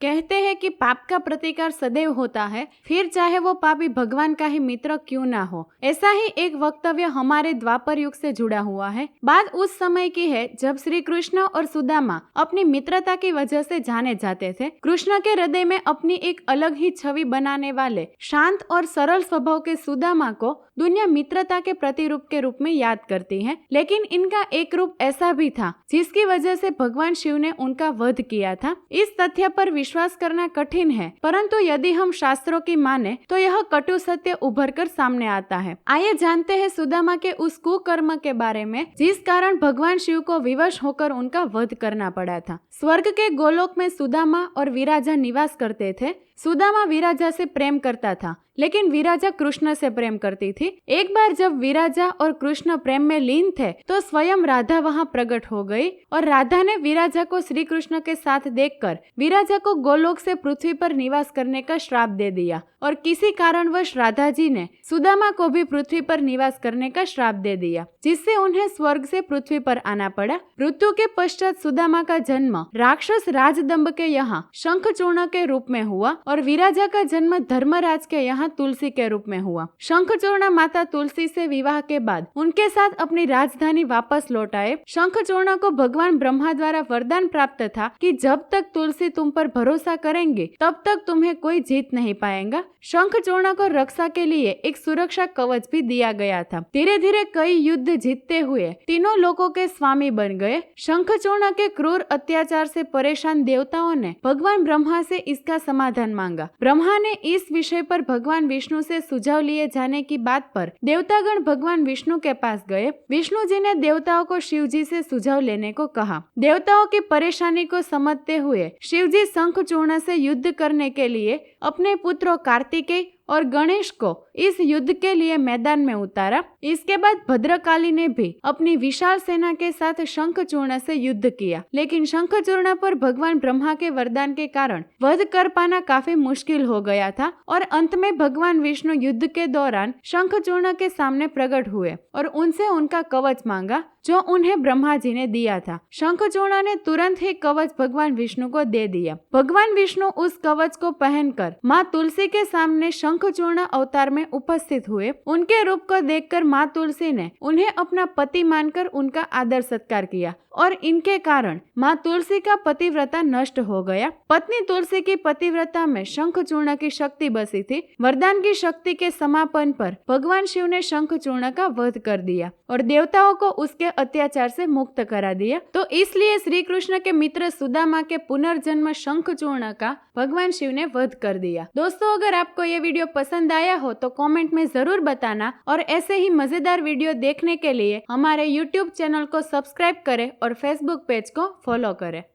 कहते हैं कि पाप का प्रतिकार सदैव होता है, फिर चाहे वो पापी भगवान का ही मित्र क्यों ना हो। ऐसा ही एक वक्तव्य हमारे द्वापर युग से जुड़ा हुआ है। बात उस समय की है जब श्री कृष्ण और सुदामा अपनी मित्रता की वजह से जाने जाते थे। कृष्ण के हृदय में अपनी एक अलग ही छवि बनाने वाले शांत और सरल स्वभाव के सुदामा को दुनिया मित्रता के प्रतिरूप के रूप में याद करती है, लेकिन इनका एक रूप ऐसा भी था जिसकी वजह से भगवान शिव ने उनका वध किया था। इस तथ्य पर विश्वास करना कठिन है, परंतु यदि हम शास्त्रों की माने तो यह कटु सत्य उभर कर सामने आता है। आइए जानते हैं सुदामा के उस कुकर्म के बारे में जिस कारण भगवान शिव को विवश होकर उनका वध करना पड़ा था। स्वर्ग के गोलोक में सुदामा और विराजा निवास करते थे। सुदामा विराजा से प्रेम करता था, लेकिन विराजा कृष्ण से प्रेम करती थी। एक बार जब विराजा और कृष्ण प्रेम में लीन थे तो स्वयं राधा वहां प्रकट हो गई और राधा ने विराजा को श्री कृष्ण के साथ देखकर विराजा को गोलोक से पृथ्वी पर निवास करने का श्राप दे दिया और किसी कारणवश राधा जी ने सुदामा को भी पृथ्वी पर निवास करने का श्राप दे दिया, जिससे उन्हें स्वर्ग से पृथ्वी पर आना पड़ा। मृत्यु के पश्चात सुदामा का जन्म राक्षस राजदंभ के यहाँ शंखचूर्ण के रूप में हुआ और विराजा का जन्म धर्मराज के यहाँ तुलसी के रूप में हुआ। शंखचूर्ण माता तुलसी से विवाह के बाद उनके साथ अपनी राजधानी वापस लौट आए। शंखचूर्ण को भगवान ब्रह्मा द्वारा वरदान प्राप्त था कि जब तक तुलसी तुम पर भरोसा करेंगे तब तक तुम्हें कोई जीत नहीं पाएगा। शंखचूर्ण को रक्षा के लिए एक सुरक्षा कवच भी दिया गया था। धीरे धीरे कई युद्ध जीतते हुए तीनों लोकों के स्वामी बन गए। शंखचूर्ण के क्रूर अत्याचार से परेशान देवताओं ने भगवान ब्रह्मा से इसका समाधान मांगा। ब्रह्मा ने इस विषय पर भगवान विष्णु से सुझाव लिए जाने की बात पर देवतागण भगवान विष्णु के पास गए। विष्णु जी ने देवताओं को शिव जी से सुझाव लेने को कहा। देवताओं की परेशानी को समझते हुए शिव जी शंखचूर्ण से युद्ध करने के लिए अपने पुत्रों कार्तिकेय और गणेश को इस युद्ध के लिए मैदान में उतारा। इसके बाद भद्रकाली ने भी अपनी विशाल सेना के साथ शंखचूर्ण से युद्ध किया, लेकिन शंखचूर्ण पर भगवान ब्रह्मा के वरदान के कारण वध कर पाना काफी मुश्किल हो गया था और अंत में भगवान विष्णु युद्ध के दौरान शंखचूर्ण के सामने प्रकट हुए और उनसे उनका कवच मांगा जो उन्हें ब्रह्मा जी ने दिया था। शंखचूर्ण ने तुरंत ही कवच भगवान विष्णु को दे दिया। भगवान विष्णु उस कवच को पहनकर माँ तुलसी के सामने शंखचूर्ण अवतार में उपस्थित हुए। उनके रूप को देखकर माँ तुलसी ने उन्हें अपना पति मानकर उनका आदर सत्कार किया और इनके कारण माँ तुलसी का पतिव्रता नष्ट हो गया। पत्नी तुलसी की पतिव्रता में शंखचूर्ण की शक्ति बसी थी। वरदान की शक्ति के समापन पर भगवान शिव ने शंखचूर्ण का वध कर दिया और देवताओं को उसके अत्याचार से मुक्त करा दिया। तो इसलिए श्री कृष्ण के मित्र सुदामा के पुनर्जन्म शंखचूर्ण का भगवान शिव ने वध कर दिया। दोस्तों, अगर आपको ये वीडियो पसंद आया हो तो कमेंट में जरूर बताना और ऐसे ही मजेदार वीडियो देखने के लिए हमारे YouTube चैनल को सब्सक्राइब करें और Facebook पेज को फॉलो करें।